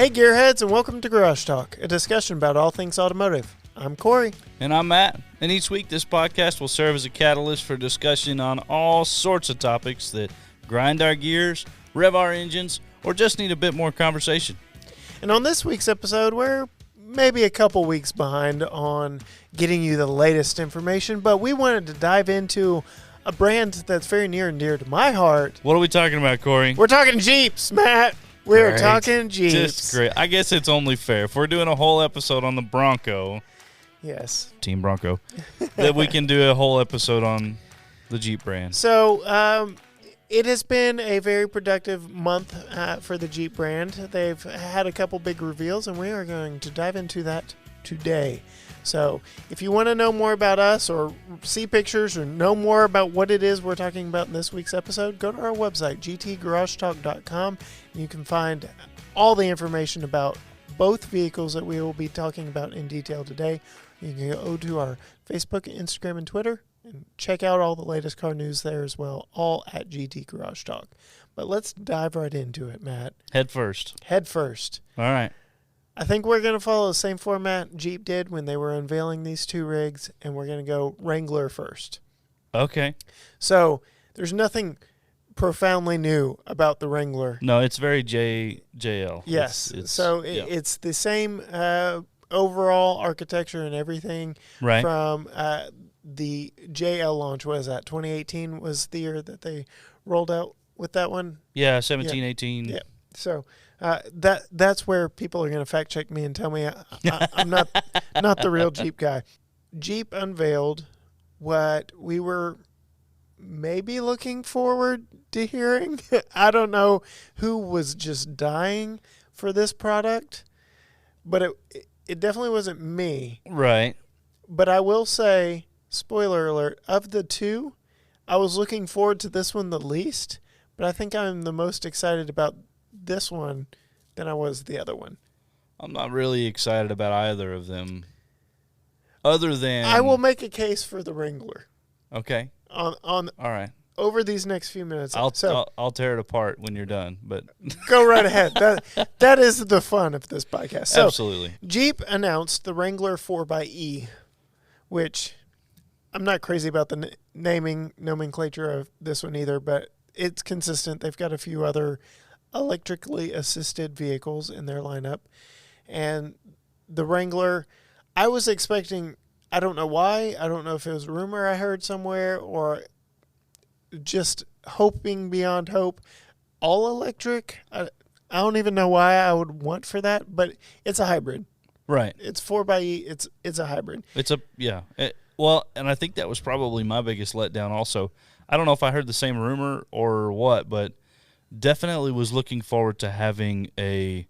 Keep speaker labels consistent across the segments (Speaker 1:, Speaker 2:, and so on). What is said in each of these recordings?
Speaker 1: Hey gearheads, and welcome to Garage Talk, a discussion about all things automotive. I'm Cory.
Speaker 2: And I'm Matt. And each week this podcast will serve as a catalyst for discussion on all sorts of topics that grind our gears, rev our engines, or just need a bit more conversation.
Speaker 1: And on this week's episode, we're maybe a couple weeks behind on getting you the latest information, but we wanted to dive into a brand that's very near and dear to my heart.
Speaker 2: What are we talking about, Cory?
Speaker 1: We're talking Jeeps, Matt. We're talking Jeeps.
Speaker 2: Just great. I guess it's only fair. If we're doing a whole episode on the Bronco,
Speaker 1: yes,
Speaker 2: Team Bronco, that we can do a whole episode on the Jeep brand.
Speaker 1: So, it has been a very productive month for the Jeep brand. They've had a couple big reveals, and we are going to dive into that today. So if you want to know more about us or see pictures or know more about what it is we're talking about in this week's episode, go to our website, gtgaragetalk.com. You can find all the information about both vehicles that we will be talking about in detail today. You can go to our Facebook, Instagram, and Twitter and check out all the latest car news there as well, all at GT Garage Talk. But let's dive right into it, Matt.
Speaker 2: Head first.
Speaker 1: All
Speaker 2: right.
Speaker 1: I think we're going to follow the same format Jeep did when they were unveiling these two rigs, and we're going to go Wrangler first.
Speaker 2: Okay.
Speaker 1: So there's nothing profoundly new about the Wrangler.
Speaker 2: No, it's very JL.
Speaker 1: Yes. It's the same overall architecture and everything.
Speaker 2: Right.
Speaker 1: From the JL launch. Was that 2018 was the year that they rolled out with that one?
Speaker 2: Yeah, 17, 18.
Speaker 1: Yeah. So that's where people are going to fact check me and tell me I'm not the real Jeep guy. Jeep unveiled what we were maybe looking forward to hearing. I don't know who was just dying for this product, but it definitely wasn't me.
Speaker 2: Right.
Speaker 1: But I will say, spoiler alert, of the two, I was looking forward to this one the least, but I think I'm the most excited about this one than I was the other one.
Speaker 2: I'm not really excited about either of them. Other than
Speaker 1: I will make a case for the Wrangler.
Speaker 2: Okay.
Speaker 1: On
Speaker 2: all right.
Speaker 1: Over these next few minutes.
Speaker 2: I'll tear it apart when you're done, but
Speaker 1: go right ahead. That is the fun of this podcast. So,
Speaker 2: absolutely.
Speaker 1: Jeep announced the Wrangler 4xE, which I'm not crazy about the naming nomenclature of this one either, but it's consistent. They've got a few other electrically assisted vehicles in their lineup. And the Wrangler, I was expecting, I don't know why, I don't know if it was a rumor I heard somewhere or just hoping beyond hope, all electric. I don't even know why I would want for that, but it's a hybrid.
Speaker 2: Right.
Speaker 1: It's 4xE, it's a hybrid.
Speaker 2: Well, and I think that was probably my biggest letdown also. I don't know if I heard the same rumor or what, but definitely was looking forward to having an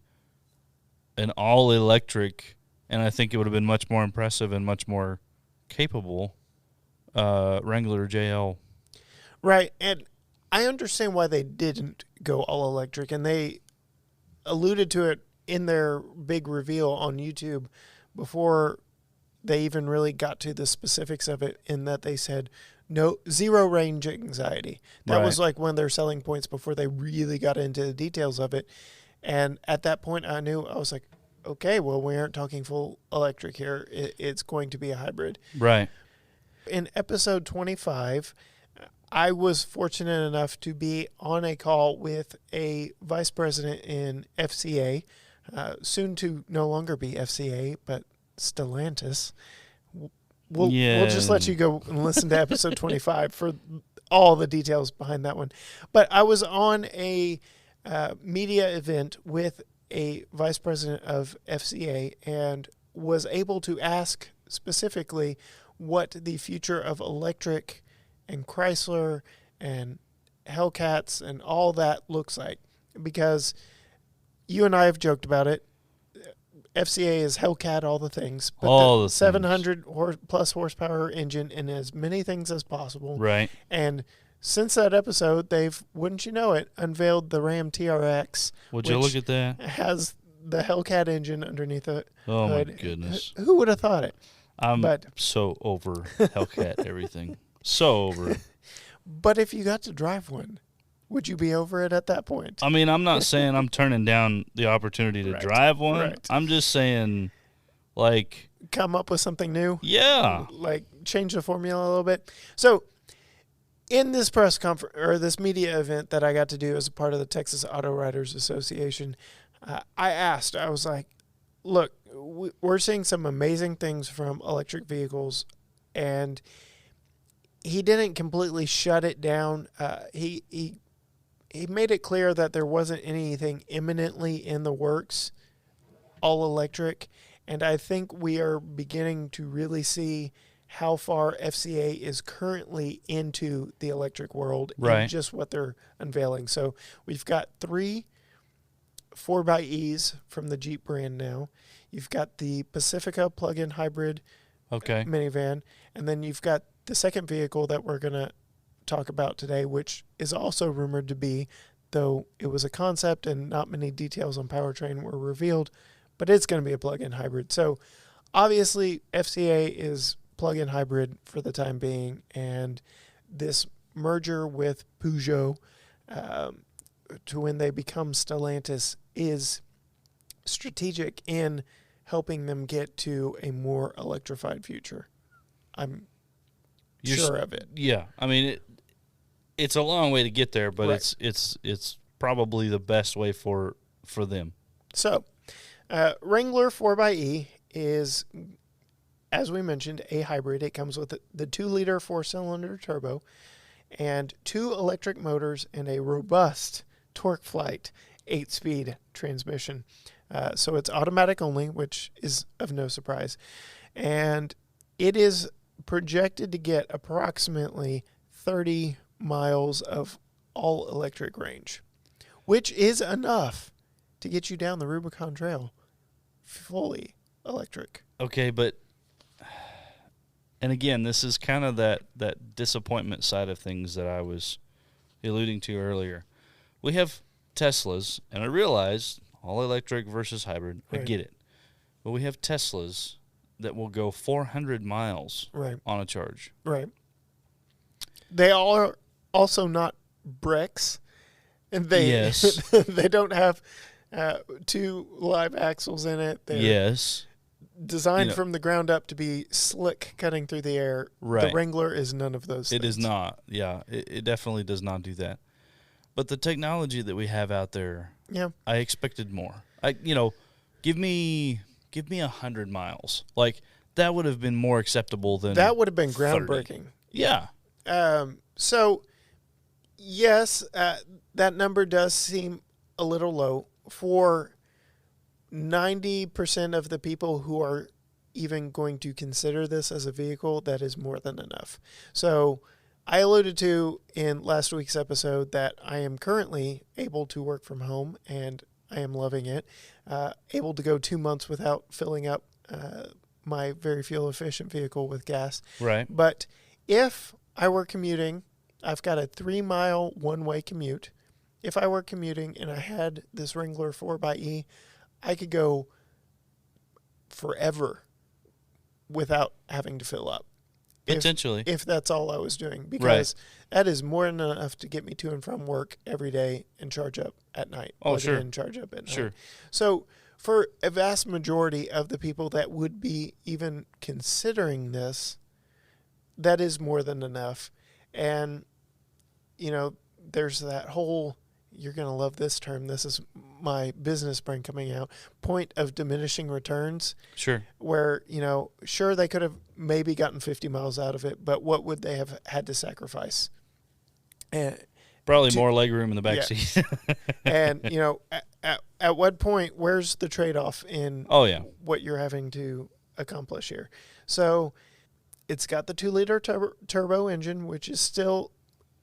Speaker 2: all-electric, and I think it would have been much more impressive and much more capable Wrangler JL.
Speaker 1: Right, and I understand why they didn't go all-electric, and they alluded to it in their big reveal on YouTube before they even really got to the specifics of it, in that they said zero range anxiety. That was like one of their selling points before they really got into the details of it. And at that point, I was like, okay, well, we aren't talking full electric here. It's going to be a hybrid.
Speaker 2: Right.
Speaker 1: In episode 25, I was fortunate enough to be on a call with a vice president in FCA, soon to no longer be FCA, but Stellantis. We'll just let you go and listen to episode 25 for all the details behind that one. But I was on a media event with a vice president of FCA and was able to ask specifically what the future of electric and Chrysler and Hellcats and all that looks like. Because you and I have joked about it. FCA is Hellcat, all the things. But
Speaker 2: all the
Speaker 1: 700 plus horsepower engine in as many things as possible.
Speaker 2: Right.
Speaker 1: And since that episode, they've, wouldn't you know it, unveiled the Ram TRX.
Speaker 2: Would you look at that?
Speaker 1: Has the Hellcat engine underneath it.
Speaker 2: Oh, my goodness.
Speaker 1: Who would have thought it?
Speaker 2: I'm so over Hellcat everything. So over it.
Speaker 1: But if you got to drive one, Would you be over it at that point?
Speaker 2: I mean, I'm not saying I'm turning down the opportunity to drive one.
Speaker 1: Right.
Speaker 2: I'm just saying, like,
Speaker 1: come up with something new.
Speaker 2: Yeah.
Speaker 1: Like change the formula a little bit. So in this press conference or this media event that I got to do as a part of the Texas Auto Writers Association, I was like, look, we're seeing some amazing things from electric vehicles, and he didn't completely shut it down. He made it clear that there wasn't anything imminently in the works, all electric, and I think we are beginning to really see how far FCA is currently into the electric world and just what they're unveiling. So we've got 3 4xEs from the Jeep brand now. You've got the Pacifica plug-in hybrid minivan, and then you've got the second vehicle that we're going to talk about today, which is also rumored to be, though it was a concept and not many details on powertrain were revealed, but it's going to be a plug-in hybrid. So obviously FCA is plug-in hybrid for the time being, and this merger with Peugeot to when they become Stellantis is strategic in helping them get to a more electrified future. I'm sure of it.
Speaker 2: Yeah, I mean it's a long way to get there, but it's probably the best way for them.
Speaker 1: So, Wrangler 4xE is, as we mentioned, a hybrid. It comes with the 2-liter 4-cylinder turbo and 2 electric motors and a robust torque flight 8-speed transmission. So it's automatic only, which is of no surprise. And it is projected to get approximately 30 miles of all-electric range, which is enough to get you down the Rubicon Trail fully electric.
Speaker 2: Okay, but, and again, this is kind of that disappointment side of things that I was alluding to earlier. We have Teslas, and I realize all-electric versus hybrid, I get it. But we have Teslas that will go 400 miles on a charge.
Speaker 1: Right. They all are also not bricks. And they they don't have 2 live axles in it. They're designed from the ground up to be slick cutting through the air.
Speaker 2: Right.
Speaker 1: The Wrangler is none of those things.
Speaker 2: It is not. Yeah, it definitely does not do that. But the technology that we have out there, I expected more. Give me 100 miles. Like, that would have been more acceptable than
Speaker 1: that would have been
Speaker 2: 30.
Speaker 1: groundbreaking.
Speaker 2: Yeah.
Speaker 1: So, yes, that number does seem a little low for 90% of the people who are even going to consider this as a vehicle. That is more than enough. So I alluded to in last week's episode that I am currently able to work from home, and I am loving it. Able to go 2 months without filling up my very fuel-efficient vehicle with gas.
Speaker 2: Right.
Speaker 1: But if I were commuting, I've got a 3-mile one-way commute. If I were commuting and I had this Wrangler 4xE, I could go forever without having to fill up.
Speaker 2: Potentially.
Speaker 1: If that's all I was doing. Because that is more than enough to get me to and from work every day and charge up at night.
Speaker 2: Oh, sure.
Speaker 1: And charge up at night.
Speaker 2: Sure.
Speaker 1: So for a vast majority of the people that would be even considering this, that is more than enough. And, there's that whole, you're going to love this term, this is my business brain coming out, point of diminishing returns.
Speaker 2: Sure.
Speaker 1: Where, sure, they could have maybe gotten 50 miles out of it, but what would they have had to sacrifice? And
Speaker 2: probably more legroom in the back seat.
Speaker 1: And, at what point, where's the trade-off in what you're having to accomplish here? So it's got the 2-liter turbo engine, which is still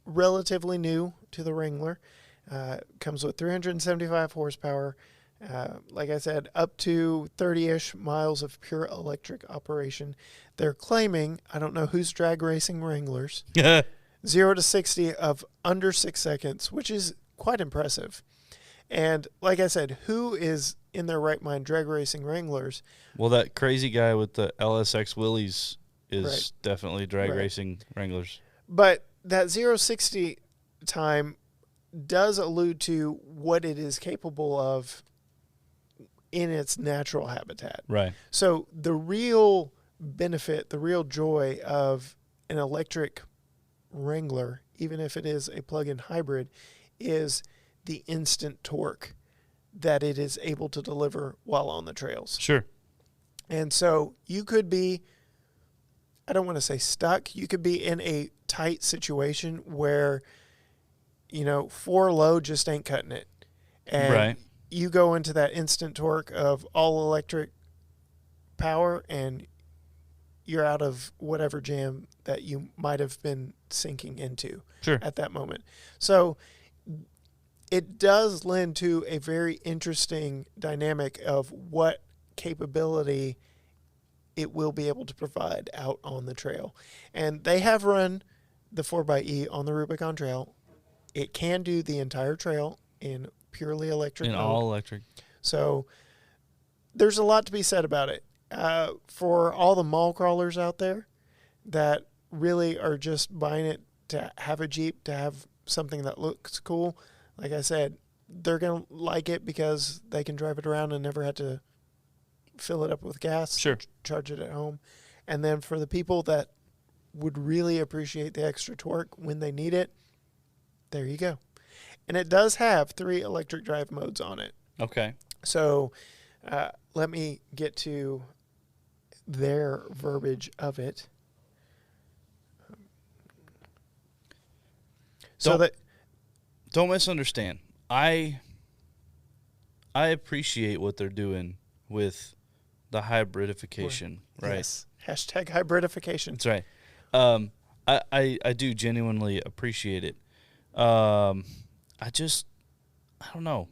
Speaker 1: relatively new to the Wrangler. Comes with 375 horsepower. Like I said, up to 30-ish miles of pure electric operation. They're claiming, I don't know who's drag racing Wranglers, 0 to 60 of under 6 seconds, which is quite impressive. And like I said, who is in their right mind drag racing Wranglers?
Speaker 2: Well, that crazy guy with the LSX Willys is definitely drag racing Wranglers.
Speaker 1: But that 0-60 time does allude to what it is capable of in its natural habitat.
Speaker 2: Right.
Speaker 1: So the real benefit, the real joy of an electric Wrangler, even if it is a plug-in hybrid, is the instant torque that it is able to deliver while on the trails.
Speaker 2: Sure.
Speaker 1: And so you could be, I don't want to say stuck, you could be in a tight situation where, 4 low just ain't cutting it. And
Speaker 2: right.
Speaker 1: you go into that instant torque of all electric power and you're out of whatever jam that you might have been sinking into at that moment. So it does lend to a very interesting dynamic of what capability it will be able to provide out on the trail. And they have run the 4xe on the Rubicon Trail. It can do the entire trail in purely electric mode.
Speaker 2: All electric.
Speaker 1: So there's a lot to be said about it. For all the mall crawlers out there that really are just buying it to have a Jeep, to have something that looks cool, like I said, they're going to like it because they can drive it around and never have to fill it up with gas, charge it at home. And then for the people that would really appreciate the extra torque when they need it, there you go. And it does have 3 electric drive modes on it.
Speaker 2: Okay.
Speaker 1: So let me get to their verbiage of it.
Speaker 2: Don't misunderstand. I appreciate what they're doing with the hybridification, right?
Speaker 1: Yes. Hashtag hybridification.
Speaker 2: That's right. I do genuinely appreciate it. I don't know.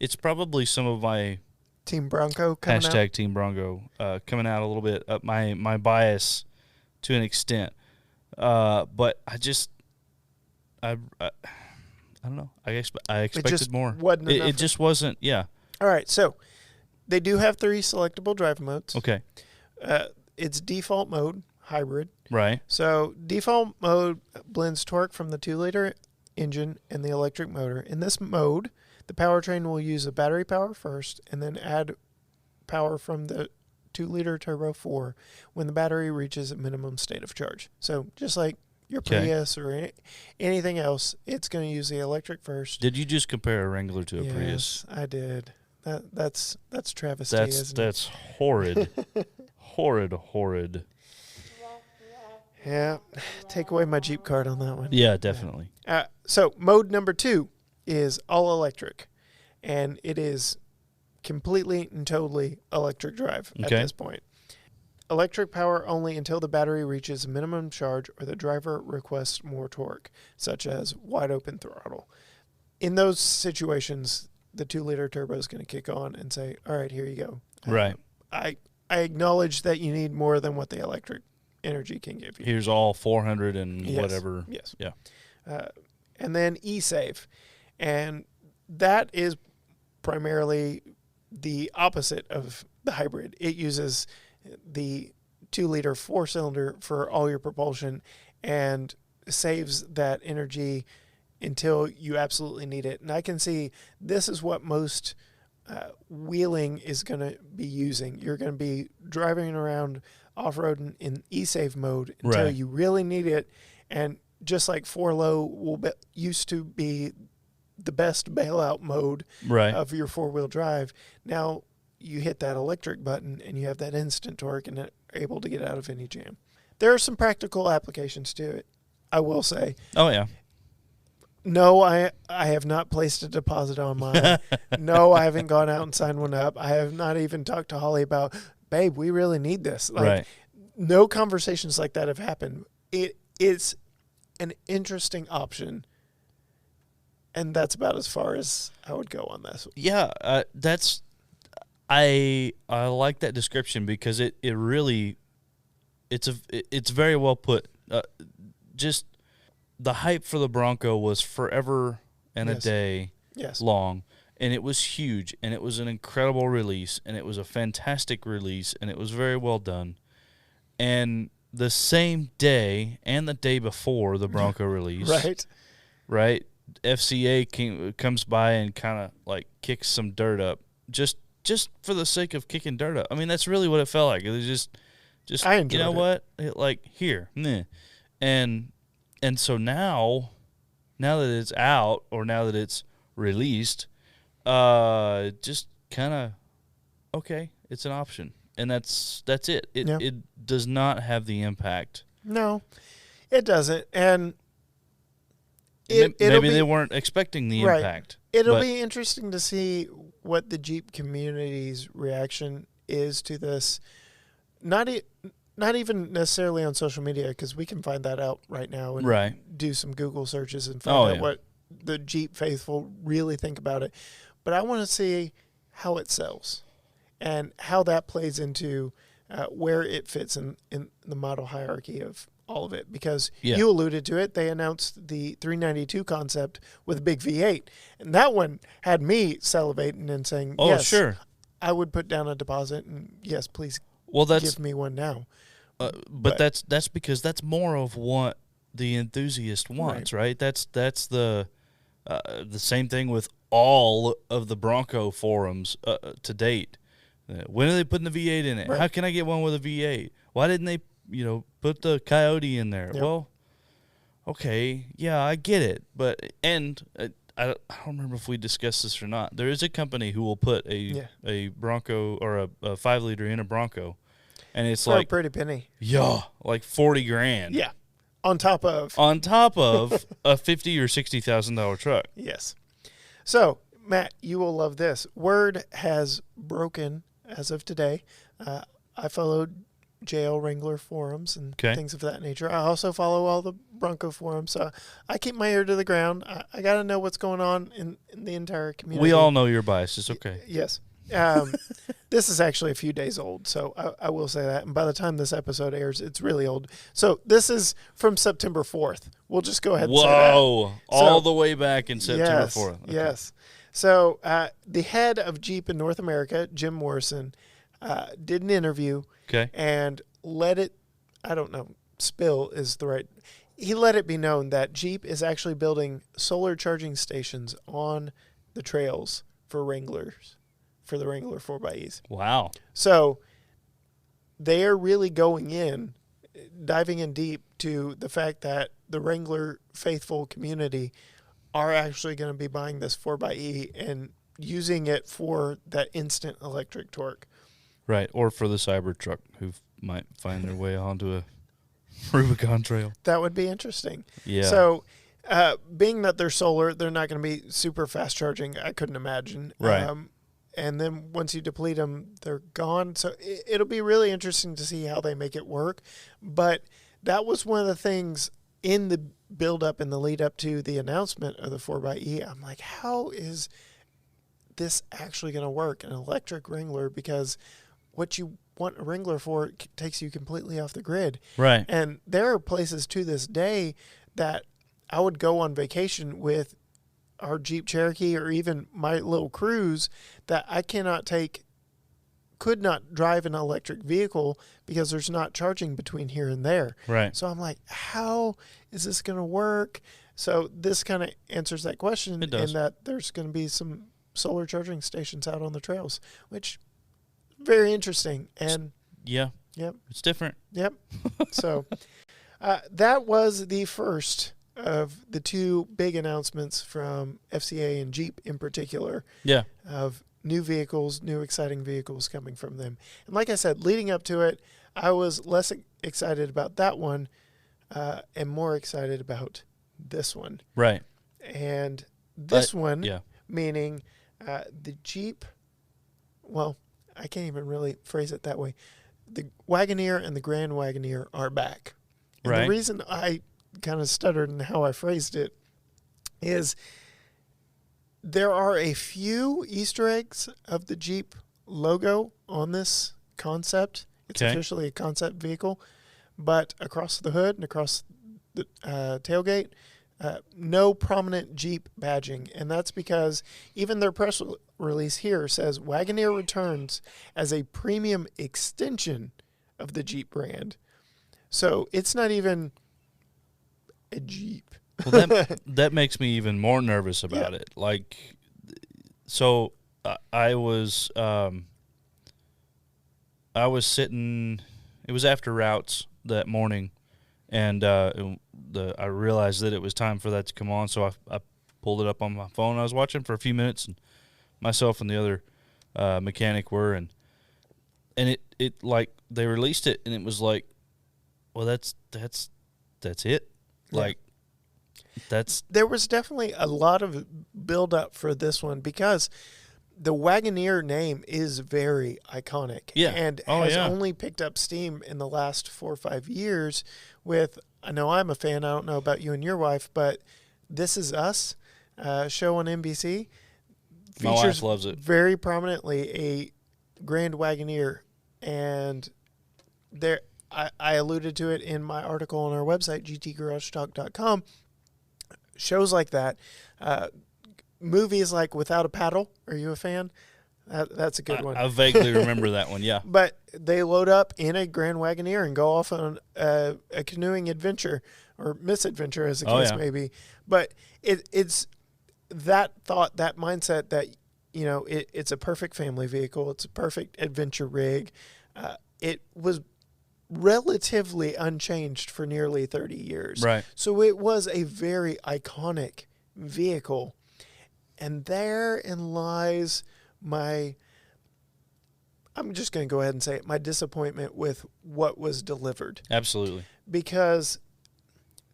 Speaker 2: It's probably some of my
Speaker 1: Team Bronco coming out.
Speaker 2: Hashtag Team Bronco coming out a little bit. My bias to an extent. But I don't know. I expected more. It just wasn't. Yeah.
Speaker 1: All right. So they do have 3 selectable drive modes.
Speaker 2: Okay.
Speaker 1: It's default mode, hybrid.
Speaker 2: Right.
Speaker 1: So default mode blends torque from the 2-liter engine and the electric motor. In this mode, the powertrain will use the battery power first and then add power from the 2-liter turbo 4 when the battery reaches a minimum state of charge. So just like your Prius or anything else, it's going to use the electric first.
Speaker 2: Did you just compare a Wrangler to a Prius?
Speaker 1: Yes, I did. That's travesty, isn't it?
Speaker 2: That's horrid. horrid.
Speaker 1: Yeah, take away my Jeep card on that one.
Speaker 2: Yeah, definitely.
Speaker 1: So mode number 2 is all electric, and it is completely and totally electric drive at this point. Electric power only until the battery reaches a minimum charge or the driver requests more torque, such as wide open throttle. In those situations, the 2-liter turbo is going to kick on and say, all right, here you go.
Speaker 2: Right.
Speaker 1: I acknowledge that you need more than what the electric energy can give you.
Speaker 2: Here's all 400 and whatever.
Speaker 1: Yes.
Speaker 2: Yeah.
Speaker 1: And then e-save. And that is primarily the opposite of the hybrid. It uses the 2-liter 4-cylinder for all your propulsion and saves that energy until you absolutely need it. And I can see this is what most wheeling is going to be using. You're going to be driving around off-roading in e-save mode until you really need it. And just like 4-low used to be the best bailout mode of your 4-wheel drive, now you hit that electric button and you have that instant torque and are able to get out of any jam. There are some practical applications to it, I will say.
Speaker 2: Oh, yeah.
Speaker 1: No, I have not placed a deposit on mine. No, I haven't gone out and signed one up. I have not even talked to Holly about, babe, we really need this. No conversations like that have happened. It is an interesting option, and that's about as far as I would go on this.
Speaker 2: Yeah, I like that description because it really it's very well put. Just the hype for the Bronco was forever and a day long, and it was huge, and it was an incredible release, and it was a fantastic release, and it was very well done. And the same day and the day before the Bronco release, right? FCA comes by and kind of like kicks some dirt up, just for the sake of kicking dirt up. I mean, that's really what it felt like. It was just
Speaker 1: I enjoyed
Speaker 2: you know
Speaker 1: it.
Speaker 2: what, like here, meh. and so now that it's out or now that it's released, just kind of okay, it's an option, and that's it. It does not have the impact.
Speaker 1: No, it doesn't, and
Speaker 2: maybe they weren't expecting the impact.
Speaker 1: It'll be interesting to see what the Jeep community's reaction is to this. Not even necessarily on social media, because we can find that out right now and do some Google searches and find out what the Jeep faithful really think about it. But I want to see how it sells and how that plays into where it fits in the model hierarchy of all of it, because you alluded to it. They announced the 392 concept with a big V8, and that one had me salivating and saying, yes, sure, I would put down a deposit, and yes, please give me one now.
Speaker 2: But that's because that's more of what the enthusiast wants, right? That's the same thing with all of the Bronco forums to date. When are they putting the V8 in it? How can I get one with a V8? Why didn't they put the Coyote in there? Well, okay, yeah, I get it, but I don't remember if we discussed this or not. There is a company who will put a Bronco or a 5-liter in a Bronco, and it's like
Speaker 1: a pretty penny.
Speaker 2: Yeah, like $40,000.
Speaker 1: Yeah, on top of
Speaker 2: a $50,000 or $60,000 truck.
Speaker 1: Yes. So Matt, you will love this. Word has broken as of today. I followed JL Wrangler forums and things of that nature. I also follow all the Bronco forums, so I keep my ear to the ground. I got to know what's going on in the entire community.
Speaker 2: We all know your bias. It's okay.
Speaker 1: Yes. This is actually a few days old, so I will say that. And by the time this episode airs, it's really old. So this is from September 4th. We'll just go ahead and say that.
Speaker 2: Whoa. All the way back in September 4th. Okay.
Speaker 1: Yes. So the head of Jeep in North America, Jim Morrison, did an interview and let it, I don't know, spill is the right, he let it be known that Jeep is actually building solar charging stations on the trails for Wranglers, for the Wrangler 4xEs.
Speaker 2: Wow.
Speaker 1: So they are really diving in deep to the fact that the Wrangler faithful community are actually going to be buying this 4xE and using it for that instant electric torque.
Speaker 2: Right, or for the Cybertruck who might find their way onto a Rubicon trail.
Speaker 1: That would be interesting.
Speaker 2: Yeah.
Speaker 1: So being that they're solar, they're not going to be super fast charging, I couldn't imagine.
Speaker 2: Right.
Speaker 1: And then once you deplete them, they're gone. So it'll be really interesting to see how they make it work. But that was one of the things in the build-up and the lead-up to the announcement of the 4xE. I'm like, how is this actually going to work, an electric Wrangler? Because what you want a Wrangler for takes you completely off the grid.
Speaker 2: Right.
Speaker 1: And there are places to this day that I would go on vacation with our Jeep Cherokee or even my little Cruise that I could not drive an electric vehicle because there's not charging between here and there.
Speaker 2: Right.
Speaker 1: So I'm like, how is this going to work? So this kind of answers that question in that there's going to be some solar charging stations out on the trails, which very interesting. And
Speaker 2: it's different.
Speaker 1: Yep. So that was the first of the two big announcements from FCA and Jeep in particular.
Speaker 2: Yeah.
Speaker 1: Of new vehicles, new exciting vehicles coming from them. And like I said, leading up to it, I was less excited about that one and more excited about this one.
Speaker 2: Right.
Speaker 1: And this one, meaning the Jeep, well, I can't even really phrase it that way. The Wagoneer and the Grand Wagoneer are back. And the reason I kind of stuttered in how I phrased it is there are a few Easter eggs of the Jeep logo on this concept. It's officially a concept vehicle, but across the hood and across the tailgate, no prominent Jeep badging. And that's because even their press release here says Wagoneer returns as a premium extension of the Jeep brand. So it's not even a Jeep.
Speaker 2: Well, that makes me even more nervous about it. Like, so I was sitting. It was after routes that morning, and I realized that it was time for that to come on. So I pulled it up on my phone. I was watching for a few minutes, and myself and the other mechanic were, and it like they released it, and it was like, well, that's it. Like,
Speaker 1: there was definitely a lot of build up for this one because the Wagoneer name is very iconic.
Speaker 2: Yeah.
Speaker 1: And has only picked up steam in the last 4 or 5 years with, I know I'm a fan, I don't know about you and your wife, but This Is Us show on NBC features
Speaker 2: my wife loves it
Speaker 1: very prominently a Grand Wagoneer, and there I alluded to it in my article on our website, gtgaragetalk.com. Shows like that, movies like Without a Paddle. Are you a fan? That's a good one.
Speaker 2: I vaguely remember that one, yeah.
Speaker 1: But they load up in a Grand Wagoneer and go off on a canoeing adventure or misadventure, as the case may be. But it's that thought, that mindset that, it's a perfect family vehicle. It's a perfect adventure rig. It was relatively unchanged for nearly 30 years.
Speaker 2: Right.
Speaker 1: So it was a very iconic vehicle. And therein lies I'm just going to go ahead and say it, my disappointment with what was delivered.
Speaker 2: Absolutely.
Speaker 1: Because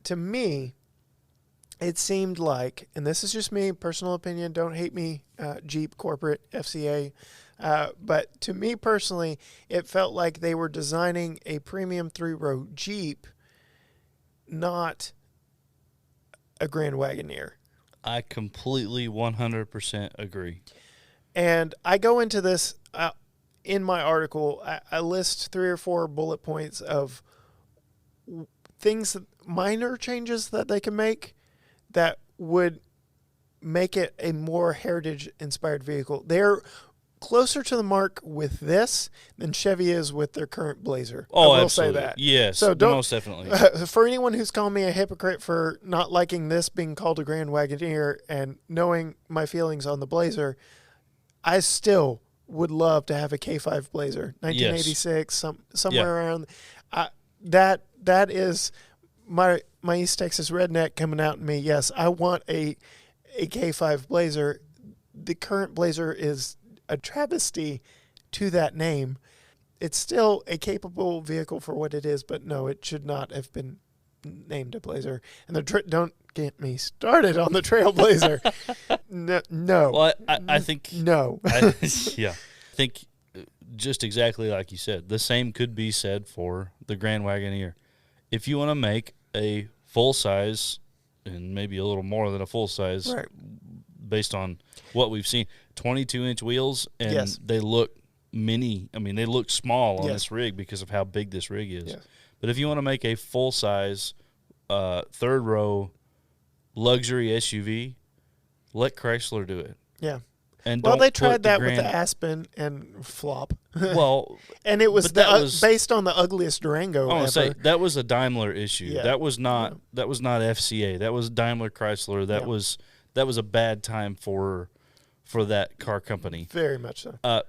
Speaker 1: to me, it seemed like, and this is just me, personal opinion, don't hate me, Jeep, corporate, FCA, but to me personally, it felt like they were designing a premium 3-row Jeep, not a Grand Wagoneer.
Speaker 2: I completely 100% agree.
Speaker 1: And I go into this in my article. I list 3 or 4 bullet points of things, minor changes that they can make that would make it a more heritage-inspired vehicle. They're closer to the mark with this than Chevy is with their current Blazer.
Speaker 2: Oh,
Speaker 1: I will
Speaker 2: absolutely.
Speaker 1: say that.
Speaker 2: Yes,
Speaker 1: so
Speaker 2: most definitely.
Speaker 1: For anyone who's calling me a hypocrite for not liking this being called a Grand Wagoneer and knowing my feelings on the Blazer, I still would love to have a K5 Blazer, 1986, somewhere around. That is my East Texas redneck coming out in me. Yes, I want a K5 Blazer. The current Blazer is a travesty to that name. It's still a capable vehicle for what it is, but no, it should not have been named a Blazer. And don't get me started on the Trailblazer. No.
Speaker 2: Well, I think
Speaker 1: no.
Speaker 2: I think just exactly like you said, the same could be said for the Grand Wagoneer. If you want to make a full size, and maybe a little more than a full size,
Speaker 1: right,
Speaker 2: based on what we've seen, 22-inch wheels, and they look mini. I mean, they look small on this rig because of how big this rig is.
Speaker 1: Yes.
Speaker 2: But if you want to make a full size, 3rd row luxury SUV, let Chrysler do it.
Speaker 1: Yeah.
Speaker 2: And
Speaker 1: they tried that with the Aspen and flop.
Speaker 2: Well,
Speaker 1: and it was based on the ugliest Durango
Speaker 2: I want
Speaker 1: ever.
Speaker 2: to say that was a Daimler issue.
Speaker 1: Yeah.
Speaker 2: That was not FCA. That was Daimler Chrysler. That was a bad time for that car company.
Speaker 1: Very much so.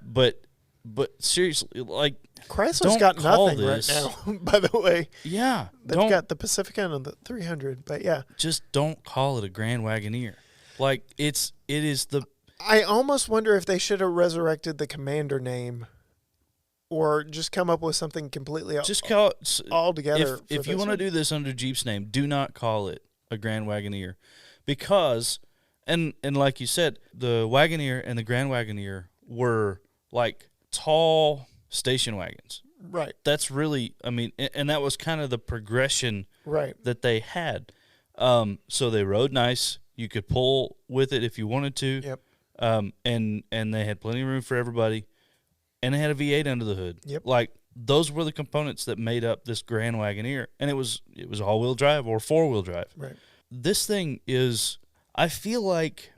Speaker 2: But seriously, like,
Speaker 1: Chrysler's got nothing right now, by the way.
Speaker 2: Yeah.
Speaker 1: They've got the Pacifica and the 300, but yeah.
Speaker 2: Just don't call it a Grand Wagoneer. Like, it is the...
Speaker 1: I almost wonder if they should have resurrected the Commander name or just come up with something completely
Speaker 2: just call it
Speaker 1: altogether.
Speaker 2: If you want to do this under Jeep's name, do not call it a Grand Wagoneer, because, and like you said, the Wagoneer and the Grand Wagoneer were like tall station wagons.
Speaker 1: Right.
Speaker 2: That's really, I mean, and that was kind of the progression that they had. So they rode nice. You could pull with it if you wanted to.
Speaker 1: Yep.
Speaker 2: And they had plenty of room for everybody, and they had a V8 under the hood.
Speaker 1: Yep.
Speaker 2: Like, those were the components that made up this Grand Wagoneer, and it was all-wheel drive or 4-wheel drive.
Speaker 1: Right.
Speaker 2: This thing is, I feel like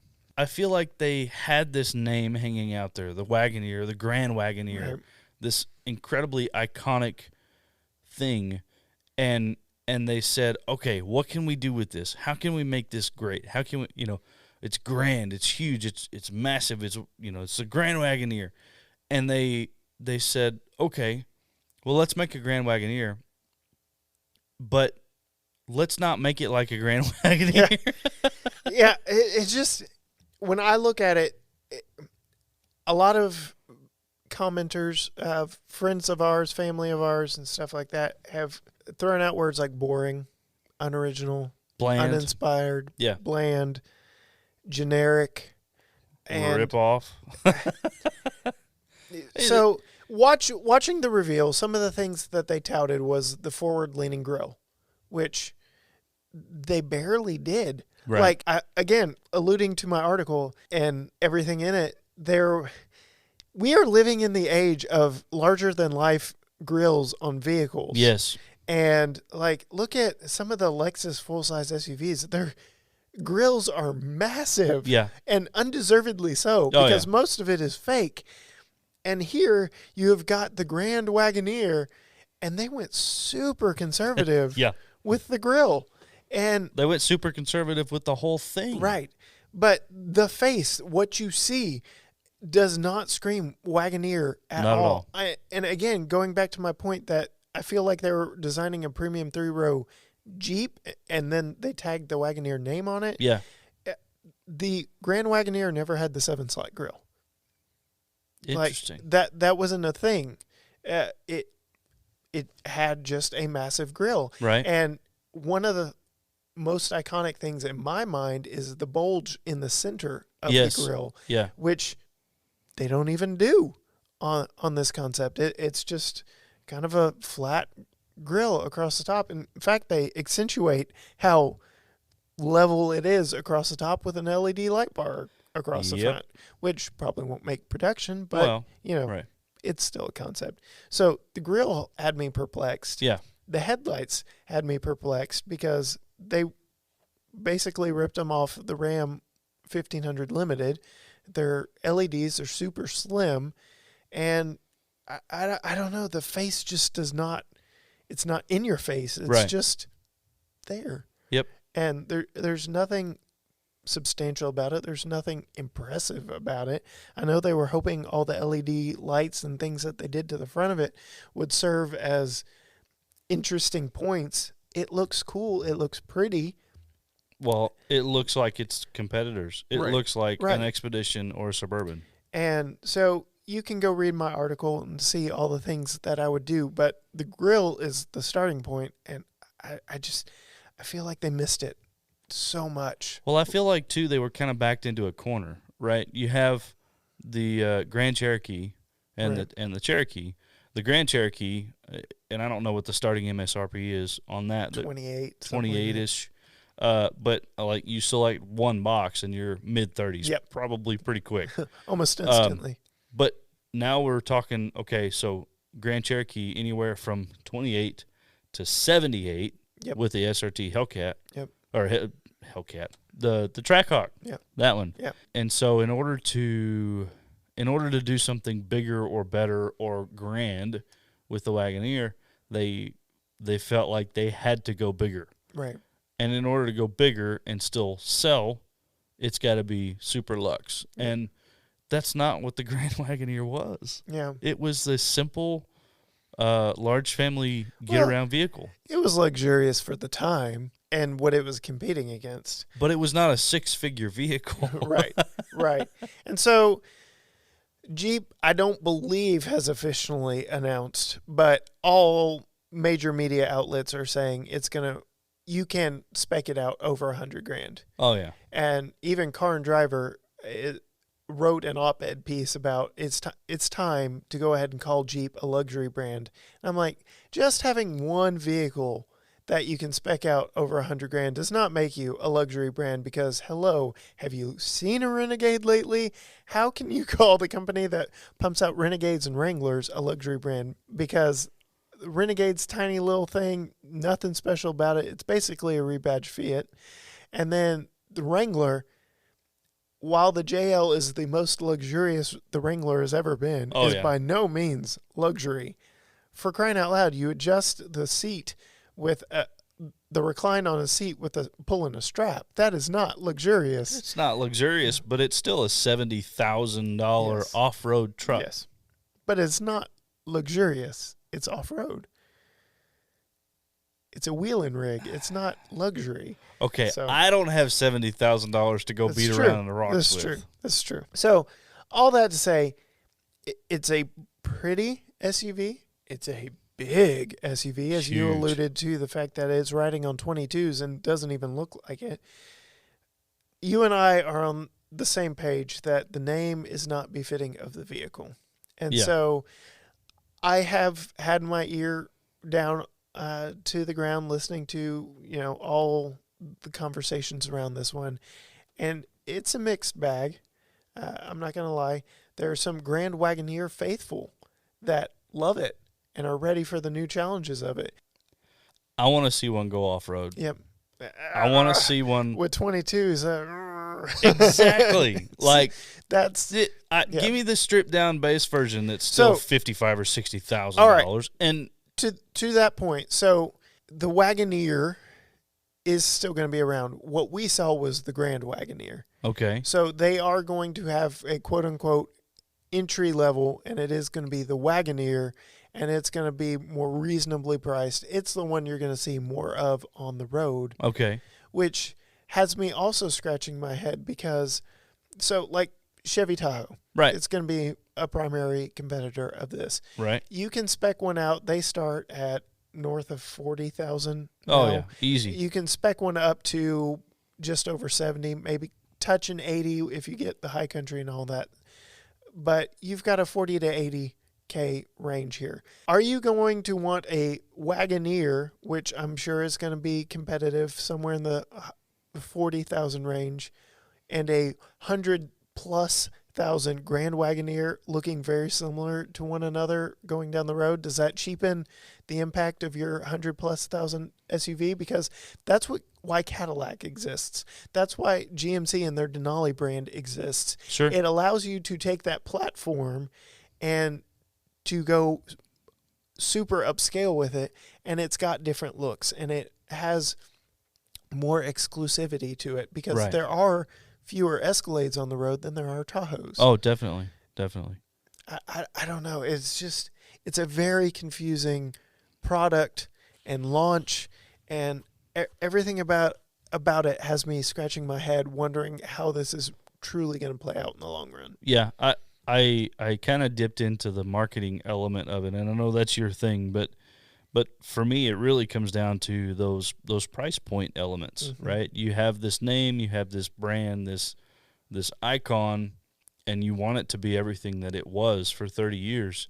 Speaker 2: they had this name hanging out there, the Wagoneer, the Grand Wagoneer, this incredibly iconic thing, and and they said, okay, what can we do with this? How can we make this great? How can we, it's grand, it's huge, it's massive, it's a Grand Wagoneer. And they said, okay, well, let's make a Grand Wagoneer, but let's not make it like a Grand Wagoneer.
Speaker 1: Yeah, it's just, when I look at it, a lot of commenters, friends of ours, family of ours, and stuff like that have thrown out words like boring, unoriginal,
Speaker 2: Bland,
Speaker 1: uninspired,
Speaker 2: yeah,
Speaker 1: bland, generic, and
Speaker 2: rip off.
Speaker 1: So watching the reveal, some of the things that they touted was the forward-leaning grille, which they barely did.
Speaker 2: Right.
Speaker 1: Like, again, alluding to my article and everything in it, we are living in the age of larger-than-life grills on vehicles.
Speaker 2: Yes.
Speaker 1: And, like, look at some of the Lexus full-size SUVs. Their grills are massive.
Speaker 2: Yeah.
Speaker 1: And undeservedly so, because most of it is fake. And here you have got the Grand Wagoneer, and they went super conservative with the grill. And
Speaker 2: they went super conservative with the whole thing.
Speaker 1: Right. But the face, what you see, does not scream Wagoneer at all. And again, going back to my point that I feel like they were designing a premium 3-row Jeep, and then they tagged the Wagoneer name on it.
Speaker 2: Yeah.
Speaker 1: The Grand Wagoneer never had the 7-slot grill.
Speaker 2: Interesting.
Speaker 1: Like, that wasn't a thing. It had just a massive grill.
Speaker 2: Right.
Speaker 1: And one of the most iconic things in my mind is the bulge in the center of the grill.
Speaker 2: Yeah.
Speaker 1: Which they don't even do on this concept. It's just kind of a flat grill across the top. In fact, they accentuate how level it is across the top with an LED light bar across the front, which probably won't make production, but it's still a concept. So the grill had me perplexed.
Speaker 2: Yeah.
Speaker 1: The headlights had me perplexed because they basically ripped them off the Ram 1500 Limited. Their LEDs are super slim, and I don't know, the face just does not, it's not in your face. It's just there.
Speaker 2: Yep.
Speaker 1: And there's nothing substantial about it. There's nothing impressive about it. I know they were hoping all the LED lights and things that they did to the front of it would serve as interesting points. It looks cool. It looks pretty.
Speaker 2: Well, it looks like its competitors. It looks like an Expedition or a Suburban. And
Speaker 1: so you can go read my article and see all the things that I would do, but the grill is the starting point, and I feel like they missed it so much.
Speaker 2: Well, I feel like, too, they were kind of backed into a corner, right? You have the Grand Cherokee and the Cherokee. The Grand Cherokee, and I don't know what the starting MSRP is on that. 28-ish. But like you select one box and you're mid-30s.
Speaker 1: Yep.
Speaker 2: Probably pretty quick.
Speaker 1: Almost instantly.
Speaker 2: But now we're talking, okay, so Grand Cherokee anywhere from 28 to 78 with the SRT Hellcat.
Speaker 1: Yep.
Speaker 2: Or Hellcat. The Trackhawk.
Speaker 1: Yeah.
Speaker 2: That one.
Speaker 1: Yeah.
Speaker 2: And so in order to do something bigger or better or grand with the Wagoneer, they felt like they had to go bigger.
Speaker 1: Right.
Speaker 2: And in order to go bigger and still sell, it's got to be super luxe. Yeah. And that's not what the Grand Wagoneer was.
Speaker 1: Yeah.
Speaker 2: It was this simple, large family get-around vehicle.
Speaker 1: It was luxurious for the time and what it was competing against.
Speaker 2: But it was not a six-figure vehicle.
Speaker 1: Right. And so Jeep, I don't believe, has officially announced, but all major media outlets are saying you can spec it out over $100,000.
Speaker 2: Oh yeah.
Speaker 1: And even Car and Driver wrote an op-ed piece about it's time to go ahead and call Jeep a luxury brand. And I'm like, just having one vehicle that you can spec out over $100,000 does not make you a luxury brand, because hello, have you seen a Renegade lately? How can you call the company that pumps out Renegades and Wranglers a luxury brand? Because Renegade's tiny little thing, nothing special about it. It's basically a rebadged Fiat. And then the Wrangler, while the JL is the most luxurious the Wrangler has ever been, is by no means luxury. For crying out loud, you adjust the seat with the recline on a seat with a pulling a strap. That is not luxurious.
Speaker 2: It's not luxurious, but it's still a $70,000
Speaker 1: Yes.
Speaker 2: off-road truck.
Speaker 1: Yes. But it's not luxurious. It's off-road. It's a wheeling rig. It's not luxury.
Speaker 2: Okay,
Speaker 1: So-
Speaker 2: I don't have $70,000 to go
Speaker 1: That's
Speaker 2: beat
Speaker 1: true.
Speaker 2: around in the rocks
Speaker 1: That's
Speaker 2: with.
Speaker 1: true. That's true. So, all that to say, it's a pretty SUV. It's a big SUV, as you
Speaker 2: Huge.
Speaker 1: alluded to the fact that it's riding on 22s and doesn't even look like it. You and I are on the same page that the name is not befitting of the vehicle. And
Speaker 2: Yeah.
Speaker 1: so I have had my ear down to the ground listening to, all the conversations around this one. And it's a mixed bag. I'm not going to lie. There are some Grand Wagoneer faithful that love it and are ready for the new challenges of it.
Speaker 2: I want to see one go off-road.
Speaker 1: Yep.
Speaker 2: I want to see one.
Speaker 1: With 22s.
Speaker 2: Exactly. Like,
Speaker 1: That's yeah.
Speaker 2: give me the stripped-down base version that's still
Speaker 1: So-
Speaker 2: $55,000 or $60,000.
Speaker 1: All right.
Speaker 2: And
Speaker 1: to that point. So the Wagoneer is still going to be around. What we saw was the Grand Wagoneer.
Speaker 2: okay,
Speaker 1: So they are going to have a quote-unquote entry level, and it is going to be the Wagoneer, and it's going to be more reasonably priced. It's the one you're going to see more of on the road,
Speaker 2: okay,
Speaker 1: which has me also scratching my head because, so like Chevy Tahoe,
Speaker 2: right,
Speaker 1: it's going to be a primary competitor of this.
Speaker 2: right.
Speaker 1: You can spec one out. They start at north of 40,000.
Speaker 2: Oh,
Speaker 1: now.
Speaker 2: yeah, easy.
Speaker 1: You can spec one up to just over 70, maybe touching 80 if you get the high country and all that. But you've got a 40 to 80K range here. Are you going to want a Wagoneer, which I'm sure is going to be competitive somewhere in the 40,000 range, and a 100+ thousand Grand Wagoneer looking very similar to one another going down the road? Does that cheapen the impact of your 100+ thousand SUV? Because that's why Cadillac exists. That's why GMC and their Denali brand exists.
Speaker 2: Sure.
Speaker 1: It allows you to take that platform and to go super upscale with it, and it's got different looks, and it has more exclusivity to it because
Speaker 2: Right.
Speaker 1: there are fewer Escalades on the road than there are Tahoes.
Speaker 2: Oh, definitely, definitely.
Speaker 1: I don't know. It's a very confusing product and launch, and everything about it has me scratching my head, wondering how this is truly going to play out in the long run.
Speaker 2: Yeah, I kind of dipped into the marketing element of it, and I know that's your thing, but for me, it really comes down to those price point elements,
Speaker 1: Mm-hmm.
Speaker 2: right? You have this name, you have this brand, this icon, and you want it to be everything that it was for 30 years,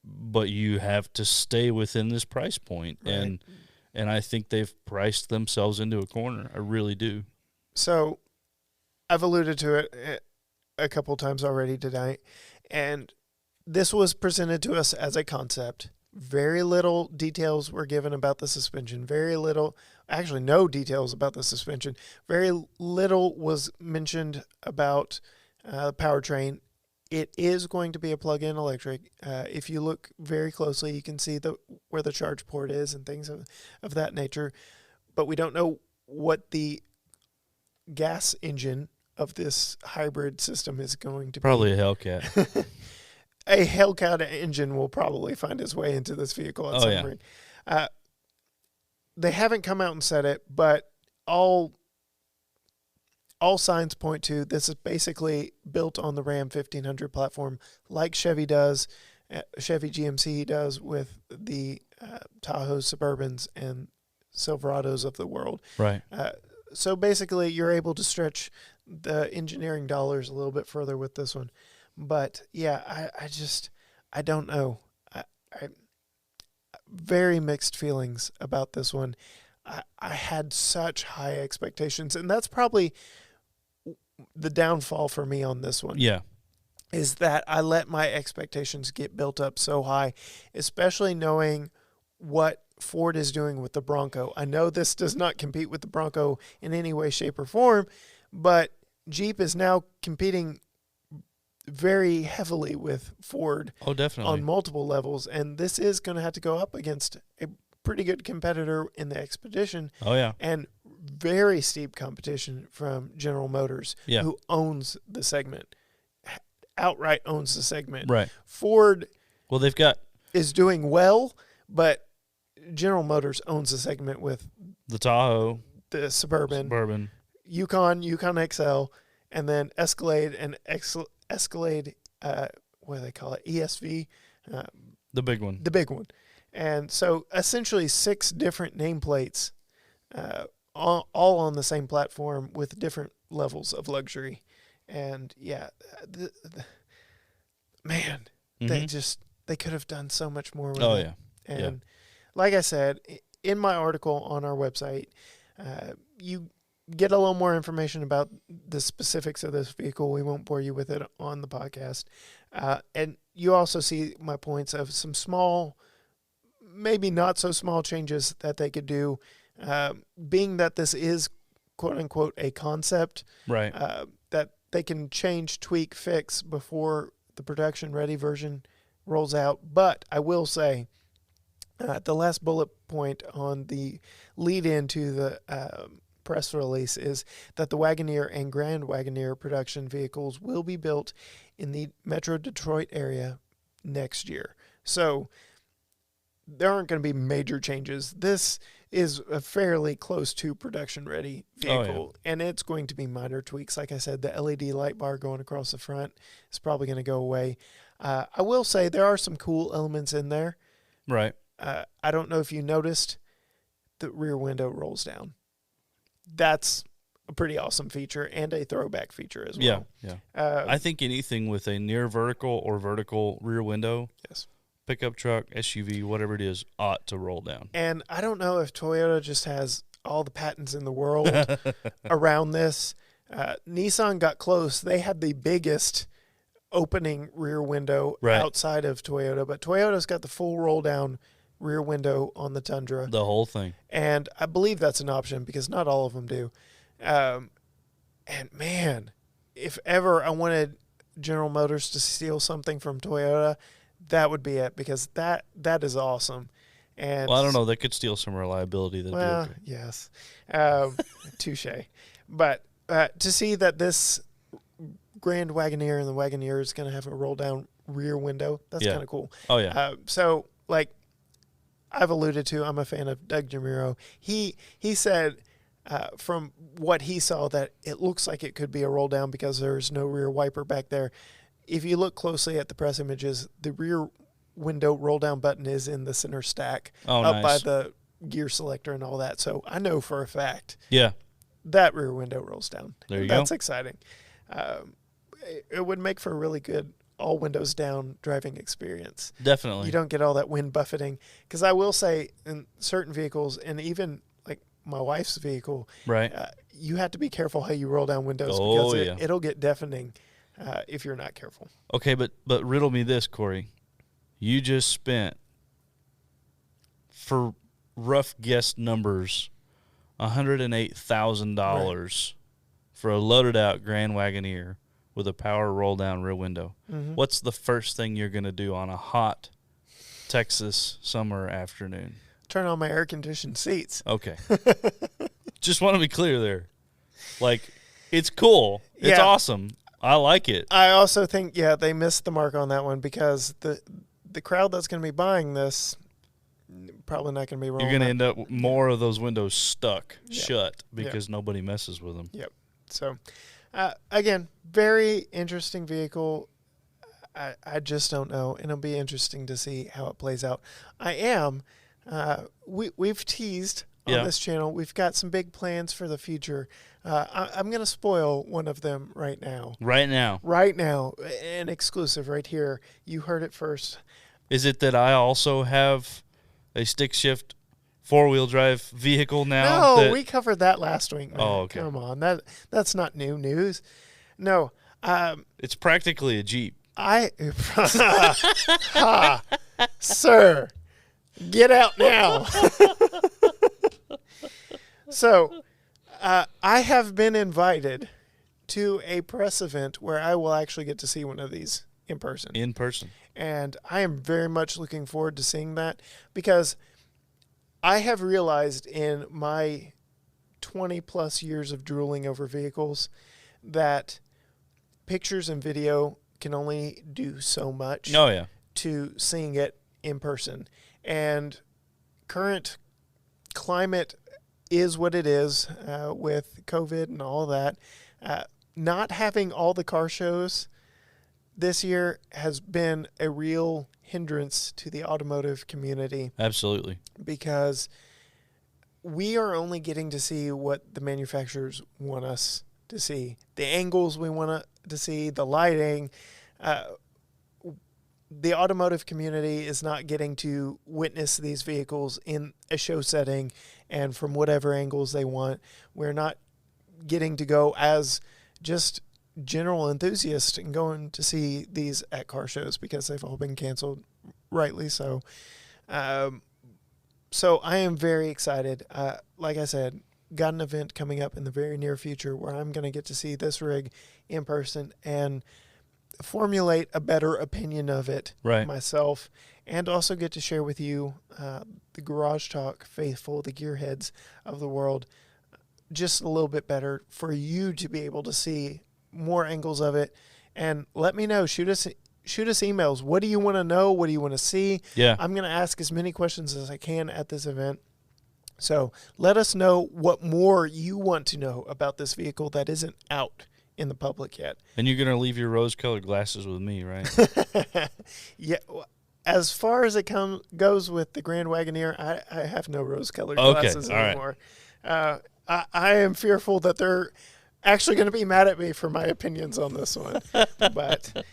Speaker 2: but you have to stay within this price point,
Speaker 1: Right.
Speaker 2: and I think they've priced themselves into a corner. I really do.
Speaker 1: So I've alluded to it a couple times already tonight, and this was presented to us as a concept. Very little details were given about the suspension. Very little, actually no details about the suspension. Very little was mentioned about the powertrain. It is going to be a plug-in electric. If you look very closely, you can see where the charge port is and things of that nature. But we don't know what the gas engine of this hybrid system is going to
Speaker 2: Probably
Speaker 1: be.
Speaker 2: a Hellcat.
Speaker 1: A Hellcat engine will probably find its way into this vehicle at some point. They haven't come out and said it, but all signs point to this is basically built on the Ram 1500 platform, like Chevy does, Chevy GMC does with the Tahoe Suburbans and Silverados of the world.
Speaker 2: Right.
Speaker 1: So basically, you're able to stretch the engineering dollars a little bit further with this one. But yeah, I don't know. I very mixed feelings about this one. I had such high expectations, and that's probably the downfall for me on this one.
Speaker 2: Yeah.
Speaker 1: Is that I let my expectations get built up so high, especially knowing what Ford is doing with the Bronco. I know this does not compete with the Bronco in any way, shape, or form, but Jeep is now competing very heavily with Ford
Speaker 2: Oh, definitely.
Speaker 1: on multiple levels, and this is going to have to go up against pretty good competitor in the Expedition.
Speaker 2: Oh, yeah.
Speaker 1: And very steep competition from General Motors, who owns the segment, outright owns the segment.
Speaker 2: Right.
Speaker 1: Ford
Speaker 2: Well, they've got
Speaker 1: is doing well, but General Motors owns the segment with
Speaker 2: the Tahoe,
Speaker 1: the Suburban, Yukon XL, and then Escalade and Escalade, what do they call it? ESV.
Speaker 2: the big one.
Speaker 1: The big one. And so essentially 6 different nameplates, all on the same platform with different levels of luxury. And man, they could have done so much more with it.
Speaker 2: Oh, yeah.
Speaker 1: And like I said, in my article on our website, you get a little more information about the specifics of this vehicle. We won't bore you with it on the podcast. And you also see my points of some small, maybe not so small changes that they could do, being that this is quote unquote a concept,
Speaker 2: right?
Speaker 1: That they can change, tweak, fix before the production ready version rolls out. But I will say, the last bullet point on the lead into the press release is that the Wagoneer and Grand Wagoneer production vehicles will be built in the Metro Detroit area next year. So there aren't going to be major changes. This is a fairly close to production-ready vehicle, and it's going to be minor tweaks. Like I said, the LED light bar going across the front is probably going to go away. I will say there are some cool elements in there.
Speaker 2: Right.
Speaker 1: I don't know if you noticed, the rear window rolls down. That's a pretty awesome feature and a throwback feature as well.
Speaker 2: Yeah. I think anything with a near vertical or vertical rear window, pickup truck, SUV, whatever it is, ought to roll down.
Speaker 1: And I don't know if Toyota just has all the patents in the world around this. Nissan got close. They had the biggest opening rear window outside of Toyota, but Toyota's got the full roll down rear window on the Tundra.
Speaker 2: The whole thing.
Speaker 1: And I believe that's an option because not all of them do. And man, if ever I wanted General Motors to steal something from Toyota, that would be it, because that is awesome. And
Speaker 2: well, I don't know. They could steal some reliability.
Speaker 1: Yes. Touche. But to see that this Grand Wagoneer and the Wagoneer is going to have a roll-down rear window, that's kind of cool.
Speaker 2: Oh, yeah.
Speaker 1: So, like I've alluded to, I'm a fan of Doug Jamiro. He said from what he saw that it looks like it could be a roll-down because there's no rear wiper back there. If you look closely at the press images, the rear window roll-down button is in the center stack up by the gear selector and all that. So I know for a fact that rear window rolls down.
Speaker 2: There you go.
Speaker 1: That's exciting. It would make for a really good all windows down driving experience.
Speaker 2: Definitely.
Speaker 1: You don't get all that wind buffeting. Because I will say in certain vehicles, and even like my wife's vehicle, you have to be careful how you roll down windows because it'll get deafening if you're not careful.
Speaker 2: Okay, but riddle me this, Cory. You just spent, for rough guess numbers, $108,000 for a loaded-out Grand Wagoneer with a power roll-down rear window. Mm-hmm. What's the first thing you're going to do on a hot Texas summer afternoon?
Speaker 1: Turn on my air-conditioned seats.
Speaker 2: Okay. Just want to be clear there. Like, it's cool. It's awesome. I like it.
Speaker 1: I also think, they missed the mark on that one because the crowd that's going to be buying this probably not going to be rolling.
Speaker 2: You're going to end up with more of those windows stuck shut because nobody messes with them.
Speaker 1: Yep. So, again, very interesting vehicle. I just don't know, and it'll be interesting to see how it plays out. We've teased on this channel. We've got some big plans for the future. I'm going to spoil one of them right now. Right now, an exclusive right here. You heard it first.
Speaker 2: Is it that I also have a stick shift 4-wheel drive vehicle now?
Speaker 1: No, we covered that last week, man.
Speaker 2: Oh, okay.
Speaker 1: Come on. That's not new news. No.
Speaker 2: It's practically a Jeep.
Speaker 1: Sir, get out now. So, I have been invited to a press event where I will actually get to see one of these in person.
Speaker 2: In person.
Speaker 1: And I am very much looking forward to seeing that because I have realized in my 20 plus years of drooling over vehicles that pictures and video can only do so much
Speaker 2: Oh, yeah.
Speaker 1: to seeing it in person. And current climate is what it is with COVID and all that. Not having all the car shows this year has been a real hindrance to the automotive community.
Speaker 2: Absolutely.
Speaker 1: Because we are only getting to see what the manufacturers want us to see. The angles we want to see, the lighting. The automotive community is not getting to witness these vehicles in a show setting and from whatever angles they want. We're not getting to go as just general enthusiasts and going to see these at car shows because they've all been canceled, rightly so. So I am very excited. Like I said, got an event coming up in the very near future where I'm going to get to see this rig in person and formulate a better opinion of it myself, and also get to share with you, the Garage Talk faithful, the gearheads of the world, just a little bit better for you to be able to see more angles of it. And let me know, shoot us emails. What do you want to know? What do you want to see?
Speaker 2: Yeah.
Speaker 1: I'm going to ask as many questions as I can at this event. So let us know what more you want to know about this vehicle that isn't out in the public yet.
Speaker 2: And you're going to leave your rose-colored glasses with me, right?
Speaker 1: Yeah. As far as it goes with the Grand Wagoneer, I have no rose-colored glasses anymore. Right. I am fearful that they're actually going to be mad at me for my opinions on this one. But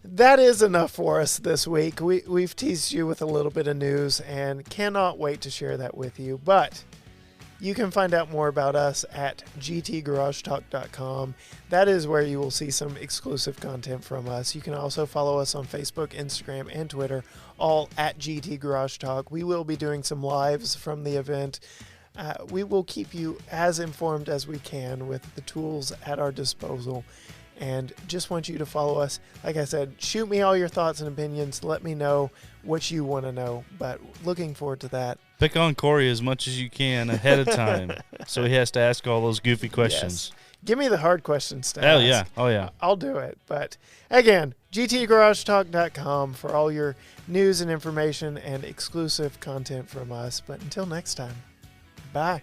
Speaker 1: that is enough for us this week. We've teased you with a little bit of news and cannot wait to share that with you. But you can find out more about us at gtgaragetalk.com. That is where you will see some exclusive content from us. You can also follow us on Facebook, Instagram, and Twitter, all at GT Garage Talk. We will be doing some lives from the event. We will keep you as informed as we can with the tools at our disposal, and just want you to follow us. Like I said, shoot me all your thoughts and opinions. Let me know what you want to know, but looking forward to that.
Speaker 2: Pick on Cory as much as you can ahead of time so he has to ask all those goofy questions.
Speaker 1: Yes. Give me the hard questions to
Speaker 2: Hell
Speaker 1: ask.
Speaker 2: yeah. Oh, yeah.
Speaker 1: I'll do it. But again, gtgaragetalk.com for all your news and information and exclusive content from us. But until next time, bye.